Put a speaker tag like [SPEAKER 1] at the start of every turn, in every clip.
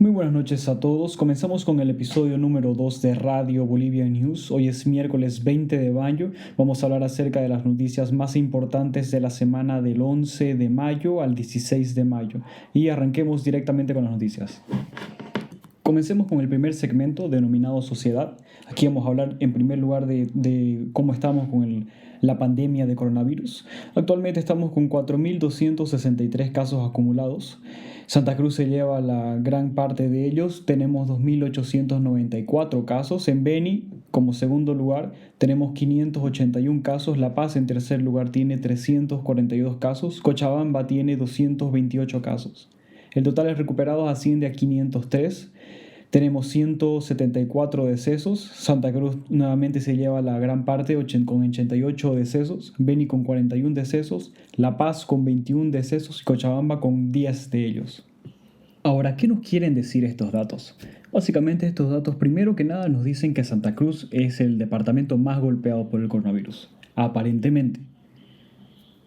[SPEAKER 1] Muy buenas noches a todos. Comenzamos con el episodio número 2 de Radio Bolivia News. Hoy es miércoles 20 de mayo. Vamos a hablar acerca de las noticias más importantes de la semana del 11 de mayo al 16 de mayo. Y arranquemos directamente con las noticias. Comencemos con el primer segmento denominado Sociedad. Aquí vamos a hablar en primer lugar de cómo estamos con la pandemia de coronavirus. Actualmente estamos con 4.263 casos acumulados. Santa Cruz se lleva la gran parte de ellos. Tenemos 2.894 casos. En Beni, como segundo lugar, tenemos 581 casos. La Paz, en tercer lugar, tiene 342 casos. Cochabamba tiene 228 casos. El total de recuperados asciende a 503. Tenemos 174 decesos. Santa Cruz nuevamente se lleva la gran parte con 88 decesos. Beni con 41 decesos. La Paz con 21 decesos y Cochabamba con 10 de ellos. Ahora, ¿qué nos quieren decir estos datos? Básicamente estos datos, primero que nada, nos dicen que Santa Cruz es el departamento más golpeado por el coronavirus. Aparentemente.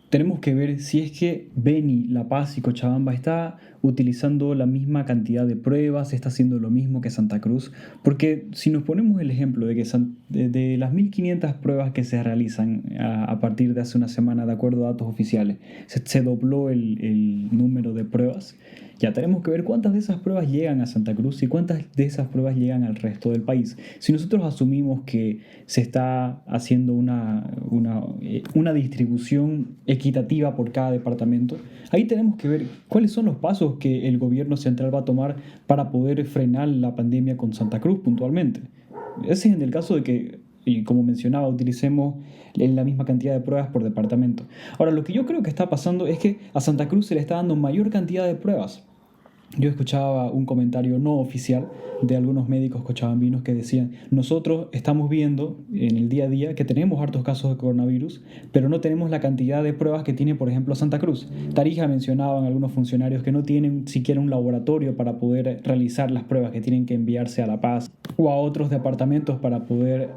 [SPEAKER 1] Tenemos que ver si es que Beni, La Paz y Cochabamba está utilizando la misma cantidad de pruebas, está haciendo lo mismo que Santa Cruz, porque si nos ponemos el ejemplo de que de las 1.500 pruebas que se realizan a partir de hace una semana, de acuerdo a datos oficiales, se dobló el número de pruebas. Ya tenemos que ver cuántas de esas pruebas llegan a Santa Cruz y cuántas de esas pruebas llegan al resto del país. Si nosotros asumimos que se está haciendo una distribución equitativa por cada departamento, ahí tenemos que ver cuáles son los pasos que el gobierno central va a tomar para poder frenar la pandemia con Santa Cruz puntualmente. Ese es en el caso de que, y como mencionaba, utilicemos la misma cantidad de pruebas por departamento. Ahora, lo que yo creo que está pasando es que a Santa Cruz se le está dando mayor cantidad de pruebas. Yo escuchaba un comentario no oficial de algunos médicos cochabambinos que decían: nosotros estamos viendo en el día a día que tenemos hartos casos de coronavirus, pero no tenemos la cantidad de pruebas que tiene, por ejemplo, Santa Cruz. Tarija mencionaban algunos funcionarios que no tienen siquiera un laboratorio para poder realizar las pruebas, que tienen que enviarse a La Paz o a otros departamentos para poder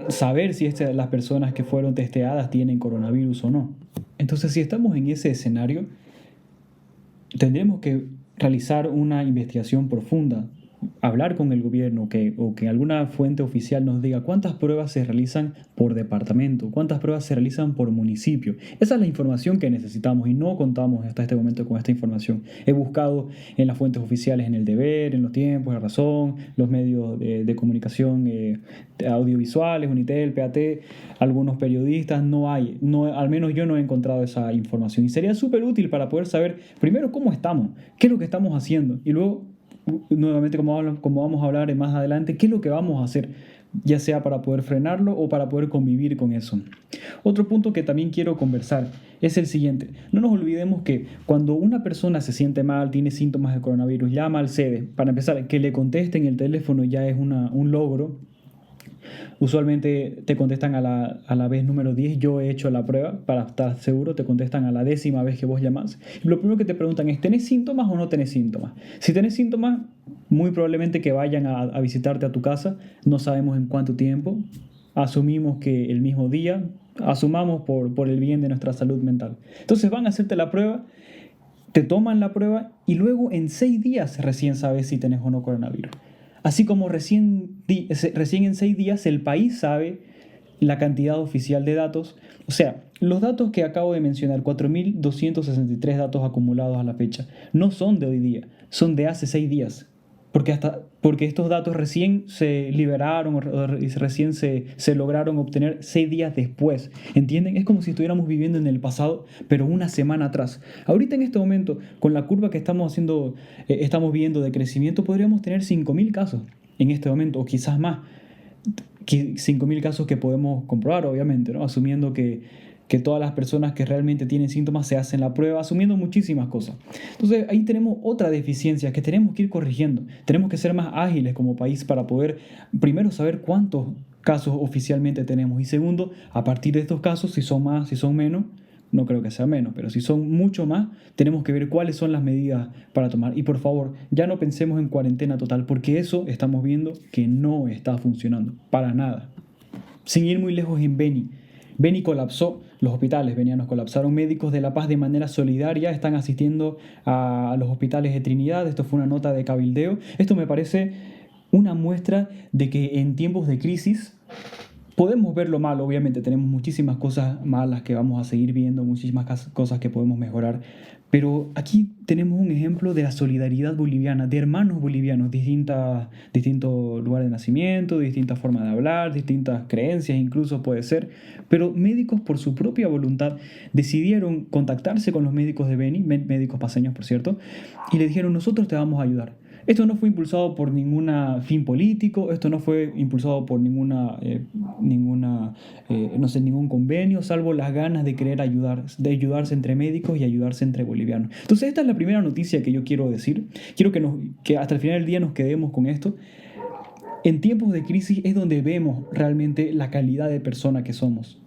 [SPEAKER 1] saber si las personas que fueron testeadas tienen coronavirus o no. Entonces, si estamos en ese escenario, tendremos que realizar una investigación profunda, hablar con el gobierno o que alguna fuente oficial nos diga cuántas pruebas se realizan por departamento, cuántas pruebas se realizan por municipio. Esa es la información que necesitamos y no contamos hasta este momento con esta información. He buscado en las fuentes oficiales, en El Deber, en Los Tiempos, La Razón, los medios de comunicación audiovisuales, Unitel, PAT, algunos periodistas. Al menos yo no he encontrado esa información y sería súper útil para poder saber primero cómo estamos, qué es lo que estamos haciendo y luego nuevamente, como vamos a hablar más adelante, qué es lo que vamos a hacer, ya sea para poder frenarlo o para poder convivir con eso. Otro punto que también quiero conversar es el siguiente. No nos olvidemos que cuando una persona se siente mal, tiene síntomas de coronavirus, llama al CEDE. Para empezar, que le contesten el teléfono ya es un logro. Usualmente te contestan a la vez número 10. Yo he hecho la prueba para estar seguro. Te contestan a la 10ª vez que vos llamás. Y lo primero que te preguntan es: ¿tenés síntomas o no tenés síntomas? Si tenés síntomas, muy probablemente que vayan a visitarte a tu casa. No sabemos en cuánto tiempo. Asumimos que el mismo día. Asumamos por el bien de nuestra salud mental. Entonces van a hacerte la prueba, te toman la prueba y luego en 6 días recién sabes si tenés o no coronavirus. Así como recién en 6 días el país sabe la cantidad oficial de datos. O sea, los datos que acabo de mencionar, 4.263 datos acumulados a la fecha, no son de hoy día, son de hace 6 días. Porque estos datos recién se liberaron, recién se lograron obtener 6 días después. ¿Entienden? Es como si estuviéramos viviendo en el pasado, pero una semana atrás. Ahorita en este momento, con la curva que estamos viendo de crecimiento, podríamos tener 5.000 casos en este momento, o quizás más. 5.000 casos que podemos comprobar, obviamente, ¿no? Asumiendo que todas las personas que realmente tienen síntomas se hacen la prueba, asumiendo muchísimas cosas. Entonces ahí tenemos otra deficiencia que tenemos que ir corrigiendo. Tenemos que ser más ágiles como país para poder, primero, saber cuántos casos oficialmente tenemos y segundo, a partir de estos casos, si son más, si son menos, no creo que sea menos, pero si son mucho más, tenemos que ver cuáles son las medidas para tomar. Y por favor, ya no pensemos en cuarentena total, porque eso estamos viendo que no está funcionando, para nada. Sin ir muy lejos, en Beni colapsó los hospitales Benianos colapsaron. Médicos de La Paz de manera solidaria están asistiendo a los hospitales de Trinidad. Esto fue una nota de cabildeo. Esto me parece una muestra de que en tiempos de crisis podemos ver lo malo. Obviamente tenemos muchísimas cosas malas que vamos a seguir viendo, muchísimas cosas que podemos mejorar, pero aquí tenemos un ejemplo de la solidaridad boliviana, de hermanos bolivianos, distintos lugares de nacimiento, distintas formas de hablar, distintas creencias incluso puede ser, pero médicos por su propia voluntad decidieron contactarse con los médicos de Beni, médicos paseños por cierto, y le dijeron: nosotros te vamos a ayudar. Esto no fue impulsado por ningún fin político, esto no fue impulsado por ningún convenio, salvo las ganas de querer ayudar, de ayudarse entre médicos y ayudarse entre bolivianos. Entonces esta es la primera noticia que yo quiero decir. Quiero que hasta el final del día nos quedemos con esto. En tiempos de crisis es donde vemos realmente la calidad de persona que somos.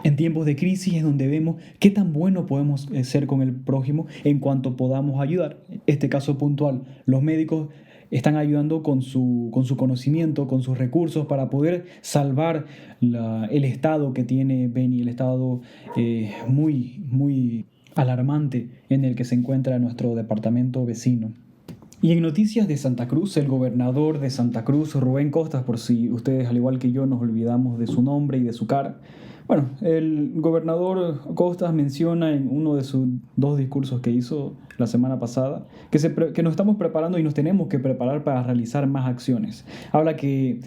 [SPEAKER 1] En tiempos de crisis es donde vemos qué tan bueno podemos ser con el prójimo en cuanto podamos ayudar. Este caso puntual, los médicos están ayudando con su conocimiento, con sus recursos para poder salvar el estado que tiene Beni, el estado muy, muy alarmante en el que se encuentra nuestro departamento vecino. Y en noticias de Santa Cruz, el gobernador de Santa Cruz, Rubén Costas, por si ustedes al igual que yo nos olvidamos de su nombre y de su cara. Bueno, el gobernador Costas menciona en uno de sus 2 discursos que hizo la semana pasada que nos estamos preparando y nos tenemos que preparar para realizar más acciones. Habla que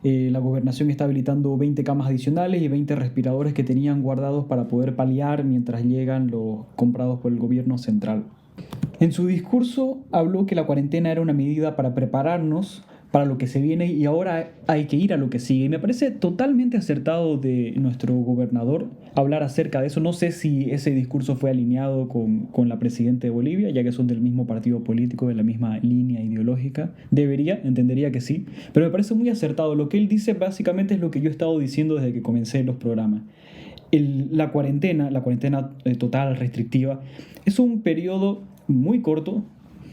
[SPEAKER 1] la gobernación está habilitando 20 camas adicionales y 20 respiradores que tenían guardados para poder paliar mientras llegan los comprados por el gobierno central. En su discurso habló que la cuarentena era una medida para prepararnos para lo que se viene y ahora hay que ir a lo que sigue. Y me parece totalmente acertado de nuestro gobernador hablar acerca de eso. No sé si ese discurso fue alineado con la presidenta de Bolivia, ya que son del mismo partido político, de la misma línea ideológica. Entendería que sí, pero me parece muy acertado. Lo que él dice básicamente es lo que yo he estado diciendo desde que comencé los programas. La cuarentena total, restrictiva, es un periodo muy corto,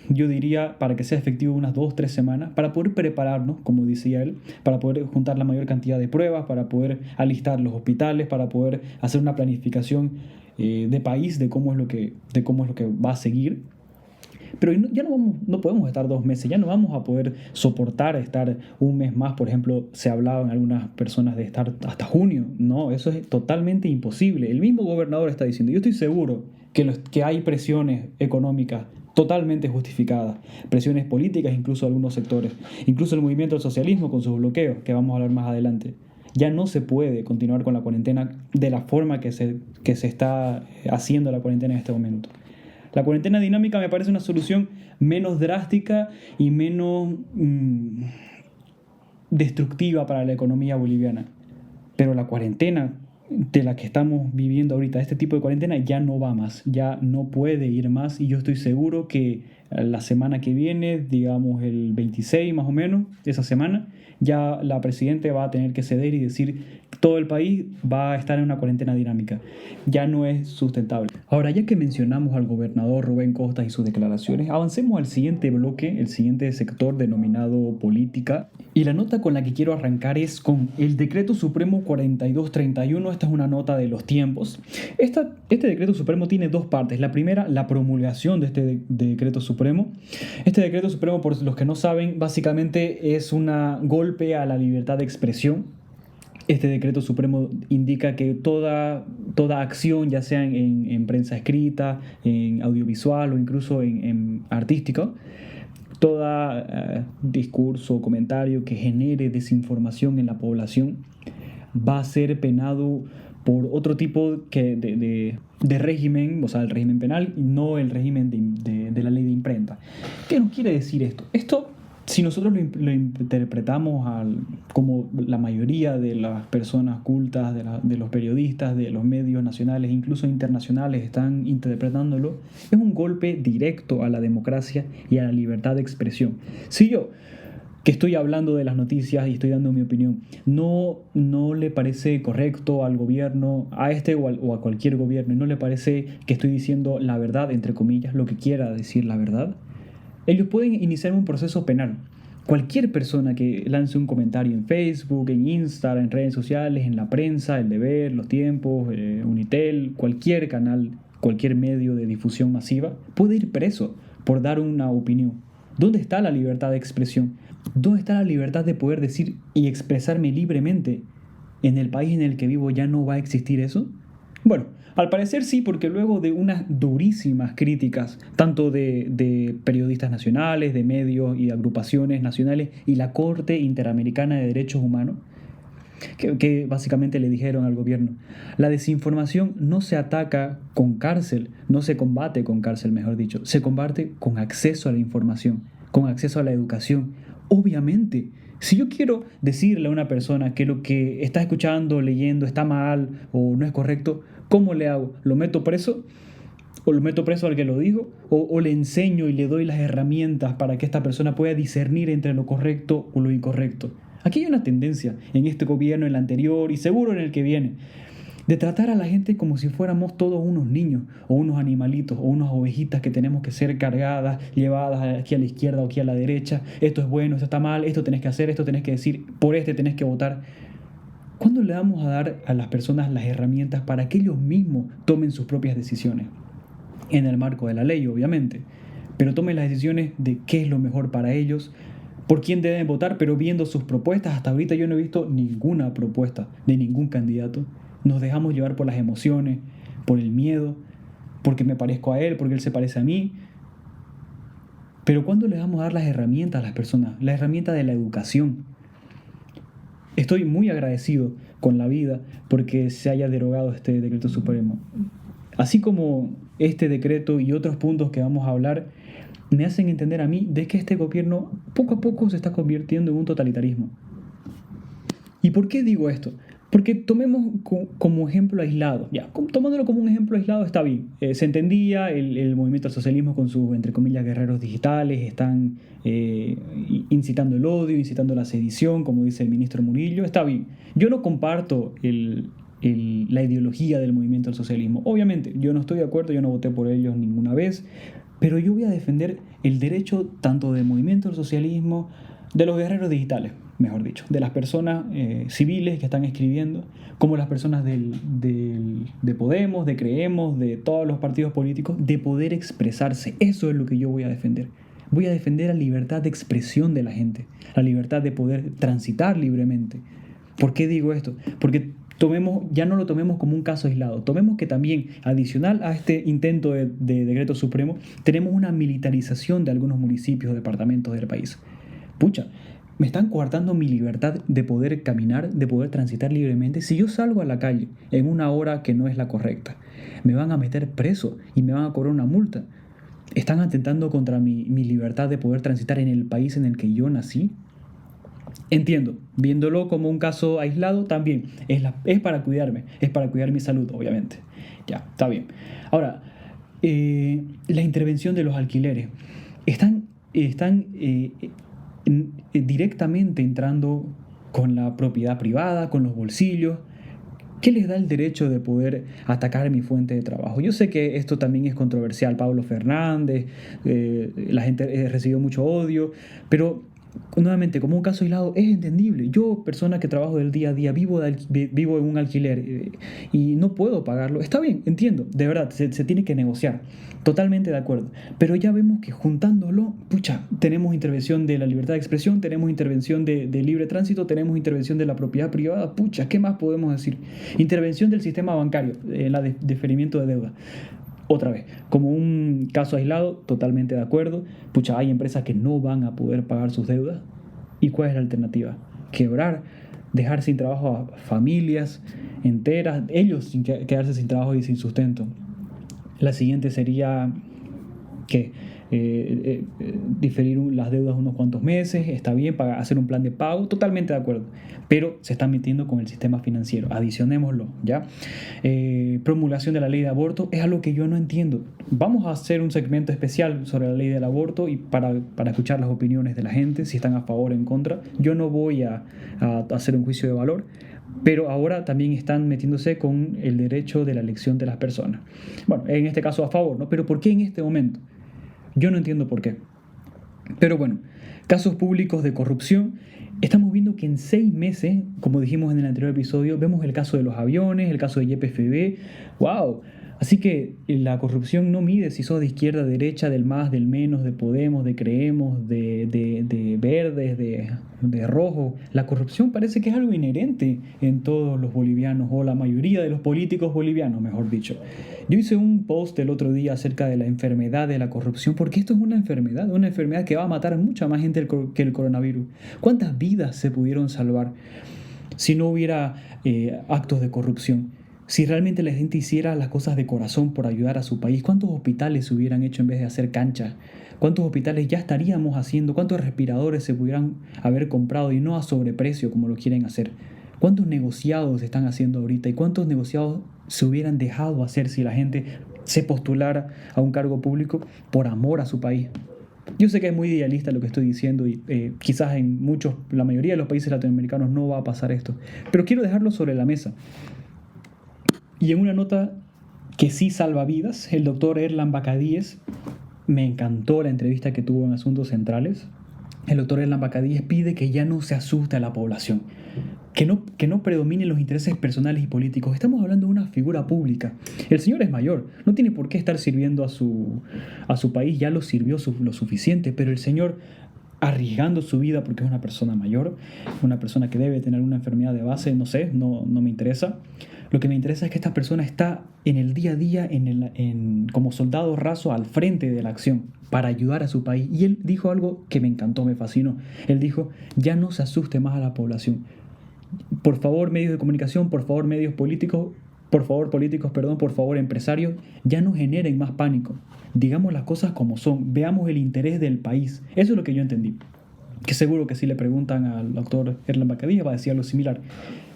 [SPEAKER 1] yo diría, para que sea efectivo unas 2-3 semanas, para poder prepararnos, como decía él, para poder juntar la mayor cantidad de pruebas, para poder alistar los hospitales, para poder hacer una planificación de país de cómo es lo que va a seguir. Pero ya no podemos estar 2 meses, ya no vamos a poder soportar estar un mes más. Por ejemplo, se hablaban algunas personas de estar hasta junio. No, eso es totalmente imposible. El mismo gobernador está diciendo, yo estoy seguro que hay presiones económicas totalmente justificadas, presiones políticas incluso de algunos sectores, incluso el movimiento del socialismo con sus bloqueos, que vamos a hablar más adelante. Ya no se puede continuar con la cuarentena de la forma que se está haciendo la cuarentena en este momento. La cuarentena dinámica me parece una solución menos drástica y menos destructiva para la economía boliviana. Pero la cuarentena de la que estamos viviendo ahorita, este tipo de cuarentena, ya no va más, ya no puede ir más, y yo estoy seguro que la semana que viene, digamos el 26 más o menos, esa semana, ya la presidenta va a tener que ceder y decir todo el país va a estar en una cuarentena dinámica. Ya no es sustentable. Ahora, ya que mencionamos al gobernador Rubén Costas y sus declaraciones, avancemos al siguiente bloque, el siguiente sector denominado política. Y la nota con la que quiero arrancar es con el Decreto Supremo 4231. Esta es una nota de los tiempos. Este Decreto Supremo tiene 2 partes. La primera, la promulgación de este Decreto Supremo. Este Decreto Supremo, por los que no saben, básicamente es un golpe a la libertad de expresión. Este decreto supremo indica que toda acción, ya sea en prensa escrita, en audiovisual o incluso en artístico, todo discurso o comentario que genere desinformación en la población va a ser penado por otro tipo de régimen, o sea, el régimen penal y no el régimen de la ley de imprenta. ¿Qué nos quiere decir esto? Esto, si nosotros lo interpretamos como la mayoría de las personas cultas, de los periodistas, de los medios nacionales, incluso internacionales, están interpretándolo, es un golpe directo a la democracia y a la libertad de expresión. Si yo, que estoy hablando de las noticias y estoy dando mi opinión, no le parece correcto al gobierno, a este o a cualquier gobierno, y no le parece que estoy diciendo la verdad, entre comillas, lo que quiera decir la verdad, ellos pueden iniciar un proceso penal. Cualquier persona que lance un comentario en Facebook, en Instagram, en redes sociales, en la prensa, El Deber, Los Tiempos, Unitel, cualquier canal, cualquier medio de difusión masiva, puede ir preso por dar una opinión. ¿Dónde está la libertad de expresión? ¿Dónde está la libertad de poder decir y expresarme libremente? ¿En el país en el que vivo ya no va a existir eso? Bueno, al parecer sí, porque luego de unas durísimas críticas, tanto de periodistas nacionales, de medios y agrupaciones nacionales y la Corte Interamericana de Derechos Humanos, que básicamente le dijeron al gobierno, la desinformación no se ataca con cárcel, no se combate con cárcel, mejor dicho, se combate con acceso a la información, con acceso a la educación. Obviamente, si yo quiero decirle a una persona que lo que está escuchando, leyendo está mal o no es correcto, ¿cómo le hago? ¿Lo meto preso? ¿O lo meto preso al que lo dijo? ¿O le enseño y le doy las herramientas para que esta persona pueda discernir entre lo correcto o lo incorrecto? Aquí hay una tendencia en este gobierno, en el anterior y seguro en el que viene, de tratar a la gente como si fuéramos todos unos niños o unos animalitos o unas ovejitas que tenemos que ser cargadas, llevadas aquí a la izquierda o aquí a la derecha. Esto es bueno, esto está mal, esto tenés que hacer, esto tenés que decir, por este tenés que votar. ¿Cuándo le vamos a dar a las personas las herramientas para que ellos mismos tomen sus propias decisiones? En el marco de la ley, obviamente, pero tomen las decisiones de qué es lo mejor para ellos, por quién deben votar, pero viendo sus propuestas. Hasta ahorita yo no he visto ninguna propuesta de ningún candidato. Nos dejamos llevar por las emociones, por el miedo, porque me parezco a él, porque él se parece a mí. Pero ¿cuándo le vamos a dar las herramientas a las personas? La herramienta de la educación. Estoy muy agradecido con la vida porque se haya derogado este decreto supremo. Así como este decreto y otros puntos que vamos a hablar me hacen entender a mí de que este gobierno poco a poco se está convirtiendo en un totalitarismo. ¿Y por qué digo esto? Porque tomemos como ejemplo aislado, ya, tomándolo como un ejemplo aislado está bien. Se entendía el movimiento al socialismo con sus, entre comillas, guerreros digitales, están incitando el odio, incitando la sedición, como dice el ministro Murillo, está bien. Yo no comparto la ideología del movimiento al socialismo. Obviamente, yo no estoy de acuerdo, yo no voté por ellos ninguna vez, pero yo voy a defender el derecho tanto del movimiento al socialismo, de los guerreros digitales, mejor dicho, de las personas civiles que están escribiendo, como las personas de Podemos, de Creemos, de todos los partidos políticos, de poder expresarse. Eso es lo que yo voy a defender. Voy a defender la libertad de expresión de la gente, la libertad de poder transitar libremente. ¿Por qué digo esto? Porque ya no lo tomemos como un caso aislado. Tomemos que también, adicional a este intento de decreto supremo, tenemos una militarización de algunos municipios o departamentos del país. Pucha, me están coartando mi libertad de poder caminar, de poder transitar libremente. Si yo salgo a la calle en una hora que no es la correcta, me van a meter preso y me van a cobrar una multa. ¿Están atentando contra mi libertad de poder transitar en el país en el que yo nací? Entiendo, viéndolo como un caso aislado, también es para cuidarme, es para cuidar mi salud, obviamente. Ya, está bien. Ahora, la intervención de los alquileres. Están directamente entrando con la propiedad privada, con los bolsillos. ¿Qué les da el derecho de poder atacar mi fuente de trabajo? Yo sé que esto también es controversial. Pablo Fernández, la gente recibió mucho odio, pero nuevamente, como un caso aislado, es entendible. Yo, persona que trabajo del día a día, vivo en un alquiler y no puedo pagarlo. Está bien, entiendo, de verdad, se tiene que negociar. Totalmente de acuerdo. Pero ya vemos que juntándolo, pucha, tenemos intervención de la libertad de expresión, tenemos intervención de libre tránsito, tenemos intervención de la propiedad privada. Pucha, ¿qué más podemos decir? Intervención del sistema bancario, en la deferimiento de deuda. Otra vez, como un caso aislado, totalmente de acuerdo. Pucha, hay empresas que no van a poder pagar sus deudas. ¿Y cuál es la alternativa? Quebrar, dejar sin trabajo a familias enteras, ellos sin quedarse sin trabajo y sin sustento. La siguiente sería que diferir las deudas unos cuantos meses, está bien, para hacer un plan de pago, totalmente de acuerdo, pero se están metiendo con el sistema financiero, adicionémoslo, ¿ya? Promulgación de la ley de aborto es algo que yo no entiendo. Vamos a hacer un segmento especial sobre la ley del aborto y para escuchar las opiniones de la gente, si están a favor o en contra. Yo no voy a hacer un juicio de valor, pero ahora también están metiéndose con el derecho de la elección de las personas. Bueno, en este caso a favor, ¿no? Pero ¿por qué en este momento? Yo no entiendo por qué. Pero bueno, casos públicos de corrupción. Estamos viendo que en 6 meses, como dijimos en el anterior episodio, vemos el caso de los aviones, el caso de YPFB. ¡Wow! Así que la corrupción no mide si sos de izquierda, derecha, del más, del menos, de Podemos, de Creemos, de verdes, de rojo. La corrupción parece que es algo inherente en todos los bolivianos, o la mayoría de los políticos bolivianos, mejor dicho. Yo hice un post el otro día acerca de la enfermedad de la corrupción, porque esto es una enfermedad que va a matar a mucha más gente que el coronavirus. ¿Cuántas vidas se pudieron salvar si no hubiera actos de corrupción? Si realmente la gente hiciera las cosas de corazón por ayudar a su país, ¿cuántos hospitales se hubieran hecho en vez de hacer canchas? ¿Cuántos hospitales ya estaríamos haciendo? ¿Cuántos respiradores se pudieran haber comprado y no a sobreprecio como lo quieren hacer? ¿Cuántos negociados se están haciendo ahorita y cuántos negociados se hubieran dejado hacer si la gente se postulara a un cargo público por amor a su país? Yo sé que es muy idealista lo que estoy diciendo y quizás en la mayoría de los países latinoamericanos no va a pasar esto, pero quiero dejarlo sobre la mesa. Y en una nota que sí salva vidas, el doctor Erlan Bacadíes, me encantó la entrevista que tuvo en Asuntos Centrales. El doctor Erlan Bacadíes pide que ya no se asuste a la población, que no predominen los intereses personales y políticos. Estamos hablando de una figura pública. El señor es mayor, no tiene por qué estar sirviendo a su país, ya lo sirvió lo suficiente, pero el señor arriesgando su vida porque es una persona mayor, una persona que debe tener una enfermedad de base, no sé, no me interesa. Lo que me interesa es que esta persona está en el día a día, como soldado raso al frente de la acción para ayudar a su país. Y él dijo algo que me encantó, me fascinó. Él dijo, ya no se asuste más a la población. Por favor, medios de comunicación, por favor, medios políticos, por favor, políticos, perdón, por favor, empresarios, ya no generen más pánico. Digamos las cosas como son, veamos el interés del país. Eso es lo que yo entendí. Que seguro que si le preguntan al doctor Erlan Bacadíes va a decir algo similar.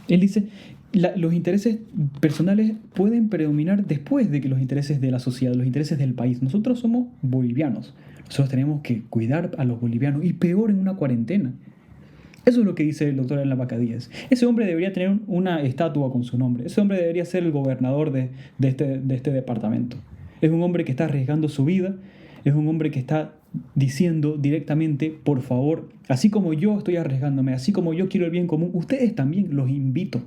[SPEAKER 1] Él dice, los intereses personales pueden predominar después de que los intereses de la sociedad, los intereses del país. Nosotros somos bolivianos. Nosotros tenemos que cuidar a los bolivianos y peor en una cuarentena. Eso es lo que dice el doctor Erlan Bacadíes. Ese hombre debería tener una estatua con su nombre. Ese hombre debería ser el gobernador de este departamento. Es un hombre que está arriesgando su vida. Es un hombre que está diciendo directamente, por favor, así como yo estoy arriesgándome, así como yo quiero el bien común, ustedes también, los invito.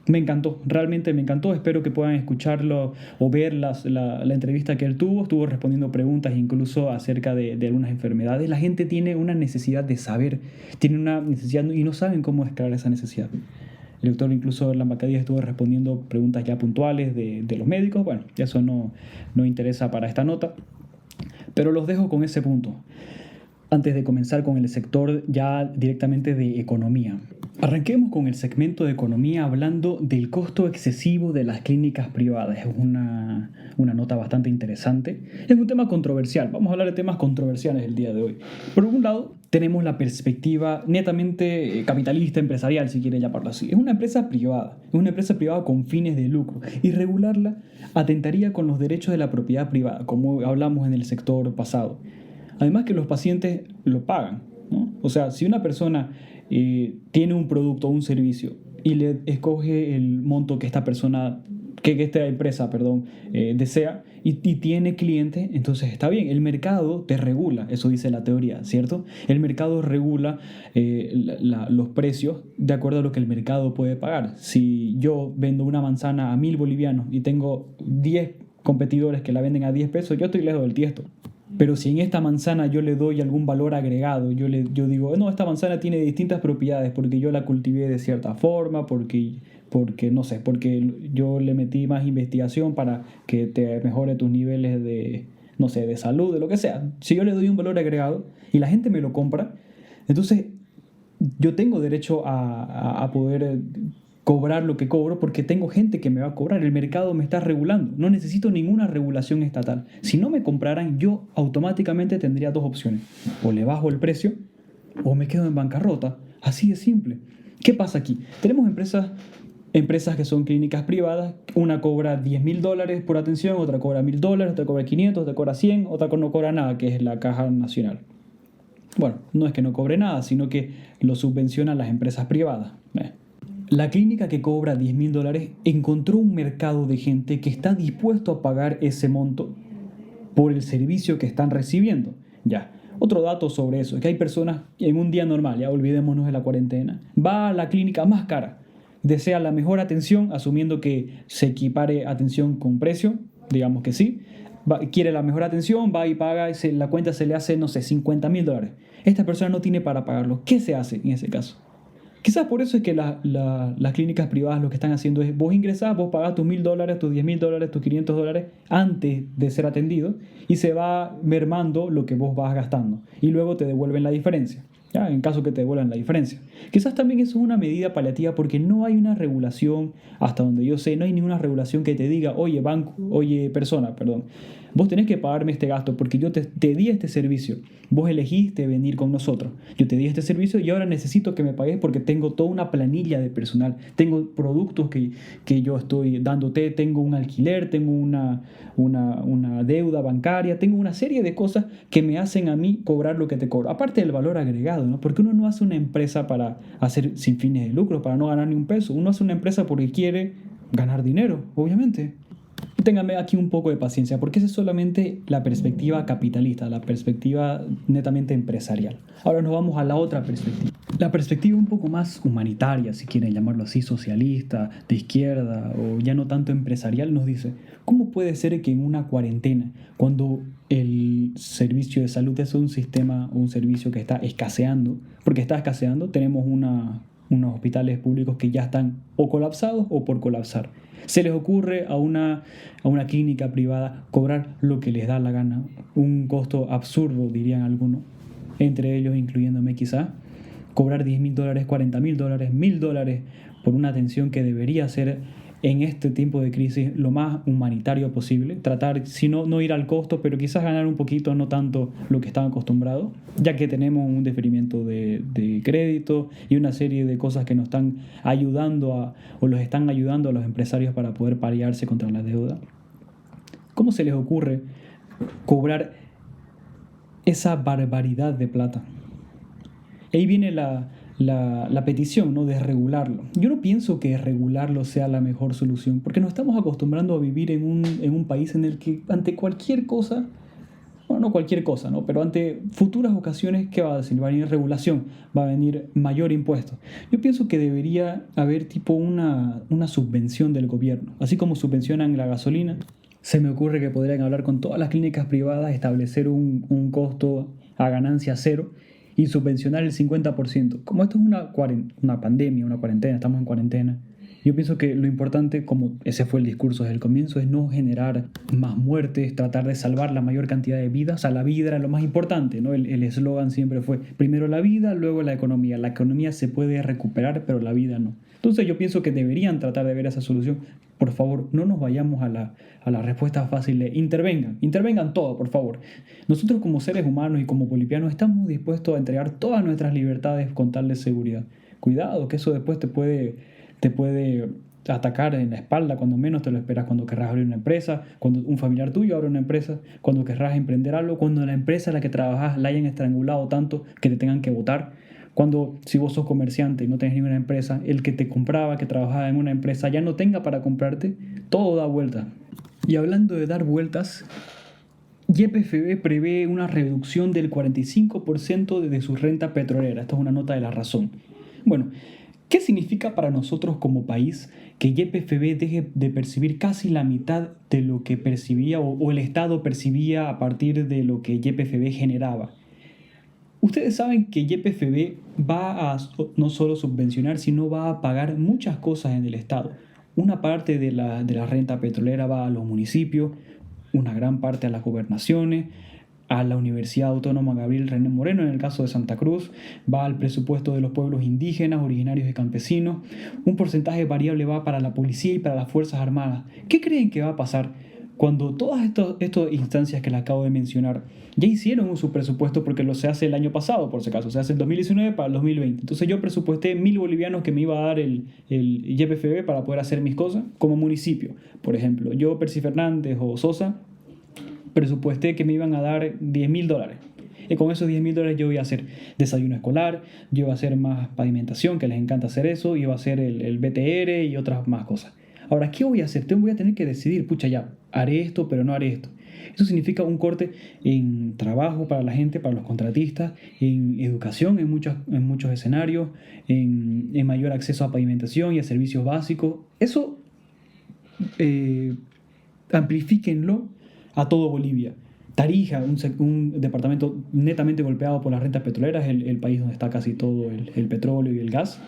[SPEAKER 1] Me encantó, realmente me encantó. Espero que puedan escucharlo o ver la entrevista que él tuvo. Estuvo respondiendo preguntas incluso acerca de algunas enfermedades. La gente tiene una necesidad de saber, tiene una necesidad y no saben cómo escalar esa necesidad. El doctor incluso Erlan Bacadíes estuvo respondiendo preguntas ya puntuales de los médicos. Bueno, eso no interesa para esta nota, pero los dejo con ese punto. Antes de comenzar con el sector ya directamente de economía. Arranquemos con el segmento de economía hablando del costo excesivo de las clínicas privadas. Es una nota bastante interesante. Es un tema controversial. Vamos a hablar de temas controversiales el día de hoy. Por un lado, tenemos la perspectiva netamente capitalista, empresarial, si quiere llamarlo así. Es una empresa privada. Es una empresa privada con fines de lucro. Y regularla atentaría con los derechos de la propiedad privada, como hablamos en el sector pasado. Además que los pacientes lo pagan, ¿no? O sea, si una persona tiene un producto o un servicio y le escoge el monto que esta empresa, desea y tiene clientes, entonces está bien. El mercado te regula, eso dice la teoría, ¿cierto? El mercado regula los precios de acuerdo a lo que el mercado puede pagar. Si yo vendo una manzana a 1.000 bolivianos y tengo 10 competidores que la venden a 10 pesos, yo estoy lejos del tiesto. Pero si en esta manzana yo le doy algún valor agregado, yo digo, no, esta manzana tiene distintas propiedades porque yo la cultivé de cierta forma, porque no sé, porque yo le metí más investigación para que te mejore tus niveles de, no sé, de salud, de lo que sea. Si yo le doy un valor agregado y la gente me lo compra, entonces yo tengo derecho a poder cobrar lo que cobro porque tengo gente que me va a cobrar. El mercado me está regulando. No necesito ninguna regulación estatal. Si no me compraran, yo automáticamente tendría dos opciones. O le bajo el precio o me quedo en bancarrota. Así de simple. ¿Qué pasa aquí? Tenemos empresas que son clínicas privadas. Una cobra $10.000 por atención, otra cobra $1.000, otra cobra 500, otra cobra 100, otra no cobra nada, que es la Caja Nacional. Bueno, no es que no cobre nada, sino que lo subvencionan las empresas privadas. La clínica que cobra $10.000 encontró un mercado de gente que está dispuesto a pagar ese monto por el servicio que están recibiendo. Ya, Otro dato sobre eso es que hay personas en un día normal, ya olvidémonos de la cuarentena, va a la clínica más cara, desea la mejor atención, asumiendo que se equipare atención con precio, digamos que sí, quiere la mejor atención, va y paga, la cuenta se le hace, no sé, $50,000. Esta persona no tiene para pagarlo. ¿Qué se hace en ese caso? Quizás por eso es que las clínicas privadas lo que están haciendo es vos ingresás, vos pagás tus $1,000, tus $10,000, tus $500 antes de ser atendido y se va mermando lo que vos vas gastando y luego te devuelven la diferencia, ¿ya? En caso que te devuelvan la diferencia. Quizás también eso es una medida paliativa porque no hay una regulación, hasta donde yo sé, no hay ninguna regulación que te diga, oye, banco, oye, persona, perdón, vos tenés que pagarme este gasto porque yo te di este servicio. Vos elegiste venir con nosotros. Yo te di este servicio y ahora necesito que me pagues porque tengo toda una planilla de personal. Tengo productos que yo estoy dándote. Tengo un alquiler, tengo una deuda bancaria. Tengo una serie de cosas que me hacen a mí cobrar lo que te cobro. Aparte del valor agregado, ¿no? Porque uno no hace una empresa para hacer sin fines de lucro, para no ganar ni un peso. Uno hace una empresa porque quiere ganar dinero, obviamente. Téngame aquí un poco de paciencia, porque esa es solamente la perspectiva capitalista, la perspectiva netamente empresarial. Ahora nos vamos a la otra perspectiva. La perspectiva un poco más humanitaria, si quieren llamarlo así, socialista, de izquierda o ya no tanto empresarial, nos dice, ¿cómo puede ser que en una cuarentena, cuando el servicio de salud es un sistema, un servicio que está escaseando, porque está escaseando, tenemos unos hospitales públicos que ya están o colapsados o por colapsar? Se les ocurre a una clínica privada cobrar lo que les da la gana, un costo absurdo, dirían algunos, entre ellos incluyéndome quizá, cobrar $10,000, $40,000, $1,000 por una atención que debería ser en este tiempo de crisis lo más humanitario posible, tratar, si no ir al costo, pero quizás ganar un poquito, no tanto lo que están acostumbrados, ya que tenemos un deferimiento de crédito y una serie de cosas que nos están ayudando o los están ayudando a los empresarios para poder paliarse contra la deuda. ¿Cómo se les ocurre cobrar esa barbaridad de plata? Ahí viene la petición, ¿no?, de regularlo. Yo no pienso que regularlo sea la mejor solución, porque nos estamos acostumbrando a vivir en un país en el que ante cualquier cosa, bueno, no cualquier cosa, ¿no?, pero ante futuras ocasiones, ¿qué va a decir? Va a venir regulación, va a venir mayor impuesto. Yo pienso que debería haber tipo una subvención del gobierno, así como subvencionan la gasolina. Se me ocurre que podrían hablar con todas las clínicas privadas, establecer un costo a ganancia cero y subvencionar el 50%. Como esto es una pandemia, una cuarentena, estamos en cuarentena, yo pienso que lo importante, como ese fue el discurso desde el comienzo, es no generar más muertes, tratar de salvar la mayor cantidad de vidas. O sea, la vida era lo más importante, ¿no? El eslogan siempre fue, primero la vida, luego la economía. La economía se puede recuperar, pero la vida no. Entonces yo pienso que deberían tratar de ver esa solución. Por favor, no nos vayamos a la respuesta fácil de intervengan todo, por favor. Nosotros como seres humanos y como bolivianos estamos dispuestos a entregar todas nuestras libertades con tal de seguridad. Cuidado, que eso después te puede atacar en la espalda cuando menos te lo esperas, cuando querrás abrir una empresa, cuando un familiar tuyo abre una empresa, cuando querrás emprender algo, cuando la empresa en la que trabajas la hayan estrangulado tanto que te tengan que votar, cuando si vos sos comerciante y no tenés ninguna empresa, el que te compraba, que trabajaba en una empresa ya no tenga para comprarte, todo da vuelta. Y hablando de dar vueltas, YPFB prevé una reducción del 45% de su renta petrolera. Esta es una nota de La Razón. Bueno, ¿qué significa para nosotros como país que YPFB deje de percibir casi la mitad de lo que percibía o el Estado percibía a partir de lo que YPFB generaba? Ustedes saben que YPFB va a no solo subvencionar, sino va a pagar muchas cosas en el Estado. Una parte de la renta petrolera va a los municipios, una gran parte a las gobernaciones, a la Universidad Autónoma Gabriel René Moreno en el caso de Santa Cruz, va al presupuesto de los pueblos indígenas, originarios y campesinos, un porcentaje variable va para la policía y para las Fuerzas Armadas. ¿Qué creen que va a pasar cuando todas estas instancias que les acabo de mencionar ya hicieron su presupuesto, porque lo se hace el año pasado, por si acaso, se hace el 2019 para el 2020? Entonces yo presupuesté 1.000 bolivianos que me iba a dar el YPFB para poder hacer mis cosas como municipio. Por ejemplo, yo, Percy Fernández o Sosa, presupuesté que me iban a dar $10,000. Y con esos $10,000 yo iba a hacer desayuno escolar, yo iba a hacer más pavimentación, que les encanta hacer eso, iba a hacer el BTR y otras más cosas. Ahora, ¿qué voy a hacer? Voy a tener que decidir, pucha, ya, haré esto, pero no haré esto. Eso significa un corte en trabajo para la gente, para los contratistas, en educación en muchos escenarios, en mayor acceso a pavimentación y a servicios básicos. Eso eh, amplifíquenlo a todo Bolivia. Tarija, un departamento netamente golpeado por las rentas petroleras, el país donde está casi todo el petróleo y el gas.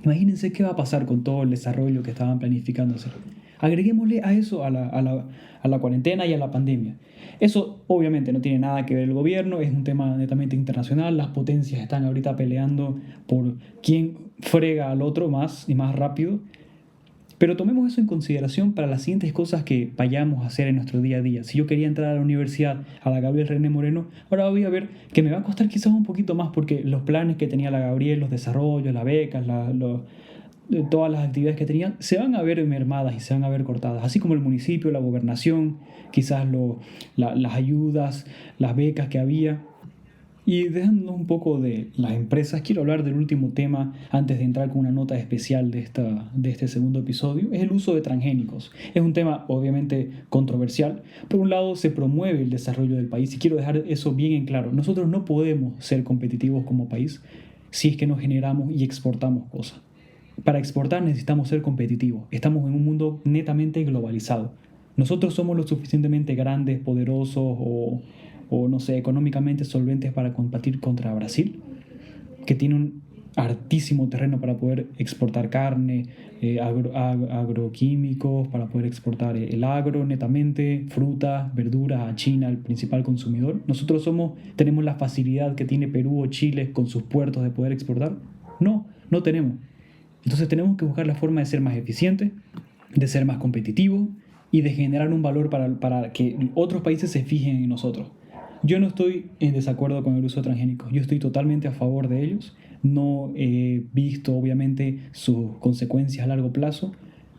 [SPEAKER 1] Imagínense qué va a pasar con todo el desarrollo que estaban planificando hacer. Agreguémosle a eso a la cuarentena y a la pandemia. Eso obviamente no tiene nada que ver el gobierno, es un tema netamente internacional. Las potencias están ahorita peleando por quién frega al otro más y más rápido. Pero tomemos eso en consideración para las siguientes cosas que vayamos a hacer en nuestro día a día. Si yo quería entrar a la universidad, a la Gabriel René Moreno, ahora voy a ver que me va a costar quizás un poquito más porque los planes que tenía la Gabriel, los desarrollos, las becas, todas las actividades que tenía, se van a ver mermadas y se van a ver cortadas. Así como el municipio, la gobernación, quizás las ayudas, las becas que había. Y dejándonos un poco de las empresas, quiero hablar del último tema antes de entrar con una nota especial de este segundo episodio, es el uso de transgénicos. Es un tema obviamente controversial. Por un lado se promueve el desarrollo del país y quiero dejar eso bien en claro. Nosotros no podemos ser competitivos como país si es que no generamos y exportamos cosas. Para exportar necesitamos ser competitivos. Estamos en un mundo netamente globalizado. Nosotros somos lo suficientemente grandes, poderosos o no sé, económicamente solventes para competir contra Brasil, que tiene un hartísimo terreno para poder exportar carne, agroquímicos, para poder exportar el agro netamente, frutas, verduras a China, el principal consumidor. Nosotros tenemos la facilidad que tiene Perú o Chile con sus puertos de poder exportar. No, no tenemos. Entonces tenemos que buscar la forma de ser más eficientes, de ser más competitivos y de generar un valor para que otros países se fijen en nosotros. Yo no estoy en desacuerdo con el uso de transgénicos, yo estoy totalmente a favor de ellos. No he visto obviamente sus consecuencias a largo plazo.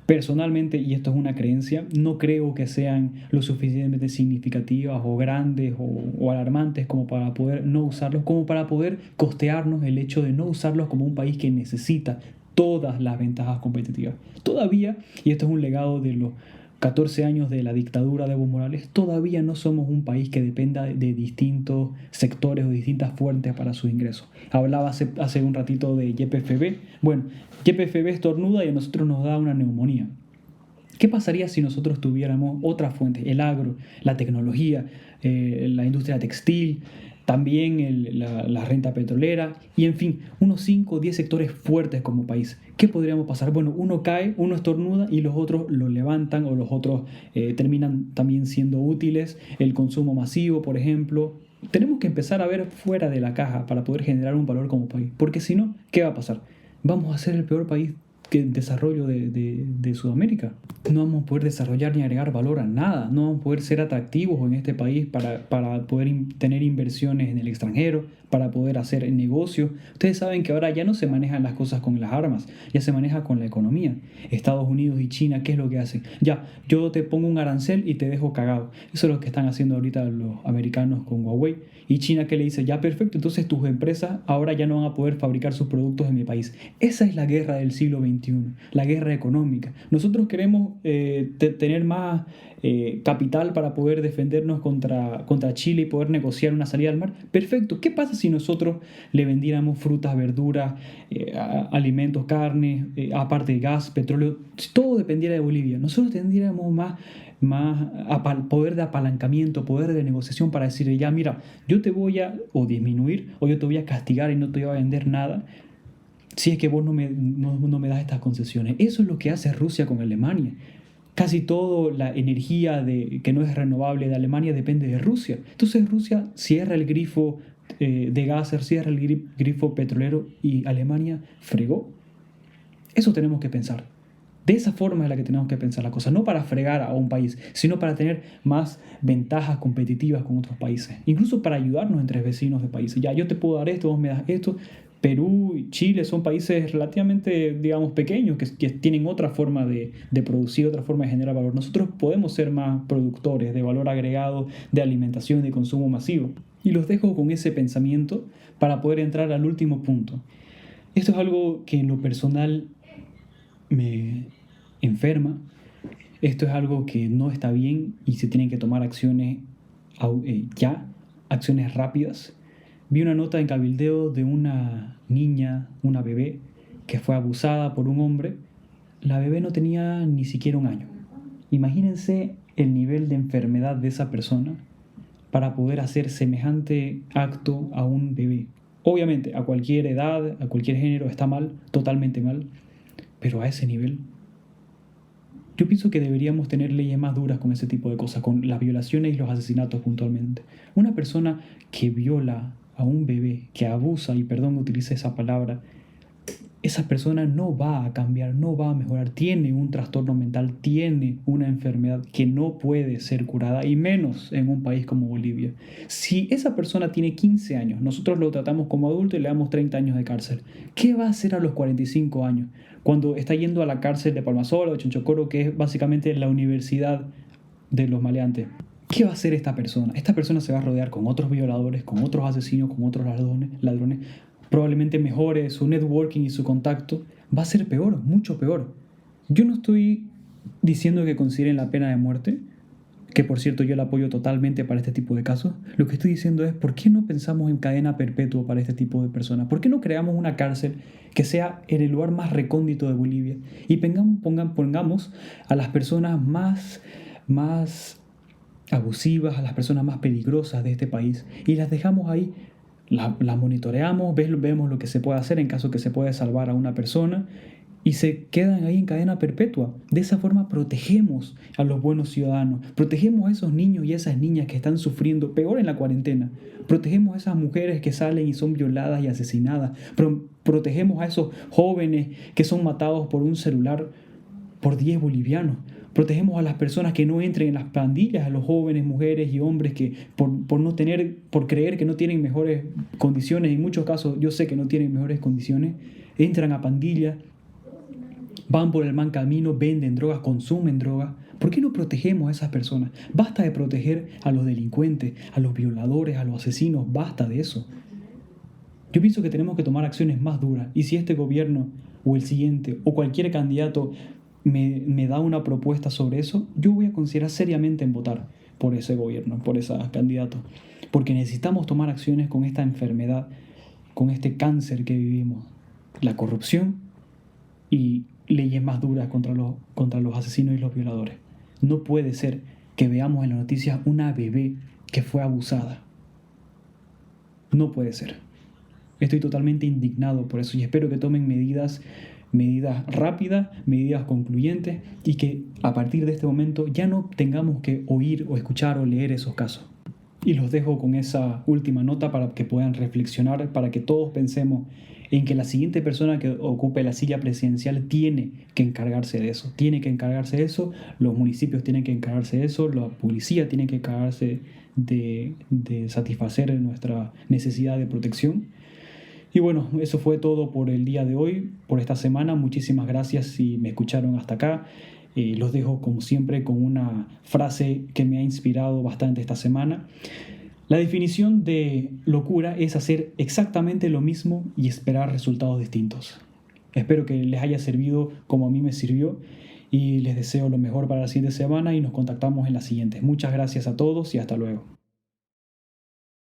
[SPEAKER 1] Personalmente, y esto es una creencia, no creo que sean lo suficientemente significativas o grandes o alarmantes como para poder no usarlos, como para poder costearnos el hecho de no usarlos como un país que necesita todas las ventajas competitivas. Todavía, y esto es un legado de los 14 años de la dictadura de Evo Morales, todavía no somos un país que dependa de distintos sectores o distintas fuentes para sus ingresos. Hablaba hace un ratito de YPFB. Bueno, YPFB estornuda y a nosotros nos da una neumonía. ¿Qué pasaría si nosotros tuviéramos otras fuentes? El agro, la tecnología, la industria textil, también la renta petrolera y en fin, unos 5 o 10 sectores fuertes como país. ¿Qué podríamos pasar? Bueno, uno cae, uno estornuda y los otros lo levantan o los otros terminan también siendo útiles. El consumo masivo, por ejemplo. Tenemos que empezar a ver fuera de la caja para poder generar un valor como país. Porque si no, ¿qué va a pasar? Vamos a ser el peor país en desarrollo de Sudamérica. No vamos a poder desarrollar ni agregar valor a nada. No vamos a poder ser atractivos en este país para poder tener inversiones en el extranjero, para poder hacer negocio. Ustedes saben que ahora ya no se manejan las cosas con las armas, ya se maneja con la economía. Estados Unidos y China, ¿qué es lo que hacen? Ya, yo te pongo un arancel y te dejo cagado. Eso es lo que están haciendo ahorita los americanos con Huawei. Y China que le dice, ya perfecto, entonces tus empresas ahora ya no van a poder fabricar sus productos en mi país. Esa es la guerra del siglo XXI, la guerra económica. Nosotros queremos tener más capital para poder defendernos contra Chile y poder negociar una salida al mar. Perfecto, ¿qué pasa si nosotros le vendiéramos frutas, verduras, alimentos, carne, aparte de gas, petróleo? Si todo dependiera de Bolivia, nosotros tendríamos más poder de apalancamiento, poder de negociación para decirle, ya mira, yo te voy a o disminuir o yo te voy a castigar y no te voy a vender nada si es que vos no me das estas concesiones. Eso es lo que hace Rusia con Alemania. Casi toda la energía que no es renovable de Alemania depende de Rusia. Entonces Rusia cierra el grifo de gas, cierra el grifo petrolero y Alemania fregó. Eso tenemos que pensar. De esa forma es la que tenemos que pensar la cosa, no para fregar a un país, sino para tener más ventajas competitivas con otros países, incluso para ayudarnos entre vecinos de países. Ya, yo te puedo dar esto, vos me das esto. Perú y Chile son países relativamente, digamos, pequeños que tienen otra forma de producir, otra forma de generar valor. Nosotros podemos ser más productores de valor agregado, de alimentación y de consumo masivo. Y los dejo con ese pensamiento para poder entrar al último punto. Esto es algo que en lo personal me enferma, Esto es algo que no está bien y se tienen que tomar acciones ya, acciones rápidas. Vi una nota en Cabildeo de una niña, una bebé, que fue abusada por un hombre. La bebé no tenía ni siquiera un año. Imagínense el nivel de enfermedad de esa persona para poder hacer semejante acto a un bebé. Obviamente, a cualquier edad, a cualquier género está mal, totalmente mal, pero a ese nivel. Yo pienso que deberíamos tener leyes más duras con ese tipo de cosas, con las violaciones y los asesinatos puntualmente. Una persona que viola a un bebé, que abusa, y perdón utilice esa palabra, esa persona no va a cambiar, no va a mejorar, tiene un trastorno mental, tiene una enfermedad que no puede ser curada, y menos en un país como Bolivia. Si esa persona tiene 15 años, nosotros lo tratamos como adulto y le damos 30 años de cárcel, ¿qué va a hacer a los 45 años? Cuando está yendo a la cárcel de Palmasola o Chonchocoro, que es básicamente la universidad de los maleantes. ¿Qué va a hacer esta persona? Esta persona se va a rodear con otros violadores, con otros asesinos, con otros ladrones. Probablemente mejore su networking y su contacto. Va a ser peor, mucho peor. Yo no estoy diciendo que consideren la pena de muerte, que por cierto yo la apoyo totalmente para este tipo de casos. Lo que estoy diciendo es, ¿por qué no pensamos en cadena perpetua para este tipo de personas? ¿Por qué no creamos una cárcel que sea en el lugar más recóndito de Bolivia? Y pongamos a las personas más abusivas, a las personas más peligrosas de este país, y las dejamos ahí, las monitoreamos, vemos lo que se puede hacer en caso que se pueda salvar a una persona, y se quedan ahí en cadena perpetua. De esa forma protegemos a los buenos ciudadanos, protegemos a esos niños y a esas niñas que están sufriendo, peor en la cuarentena, protegemos a esas mujeres que salen y son violadas y asesinadas, protegemos a esos jóvenes que son matados por un celular por 10 bolivianos. Protegemos a las personas que no entren en las pandillas, a los jóvenes, mujeres y hombres que por creer que no tienen mejores condiciones, en muchos casos yo sé que no tienen mejores condiciones, entran a pandillas, van por el mal camino, venden drogas, consumen drogas. ¿Por qué no protegemos a esas personas? Basta de proteger a los delincuentes, a los violadores, a los asesinos, basta de eso. Yo pienso que tenemos que tomar acciones más duras, y si este gobierno o el siguiente o cualquier candidato me da una propuesta sobre eso, yo voy a considerar seriamente en votar por ese gobierno, por ese candidato, porque necesitamos tomar acciones con esta enfermedad, con este cáncer que vivimos, la corrupción, y leyes más duras contra los asesinos y los violadores. No puede ser que veamos en las noticias una bebé que fue abusada. No puede ser. Estoy totalmente indignado por eso y espero que tomen medidas rápidas, medidas concluyentes, y que a partir de este momento ya no tengamos que oír o escuchar o leer esos casos. Y los dejo con esa última nota para que puedan reflexionar, para que todos pensemos en que la siguiente persona que ocupe la silla presidencial tiene que encargarse de eso. Tiene que encargarse de eso, los municipios tienen que encargarse de eso, la policía tiene que encargarse de satisfacer nuestra necesidad de protección. Y bueno, eso fue todo por el día de hoy, por esta semana. Muchísimas gracias si me escucharon hasta acá. Los dejo como siempre con una frase que me ha inspirado bastante esta semana. La definición de locura es hacer exactamente lo mismo y esperar resultados distintos. Espero que les haya servido como a mí me sirvió y les deseo lo mejor para la siguiente semana y nos contactamos en la siguiente. Muchas gracias a todos y hasta luego.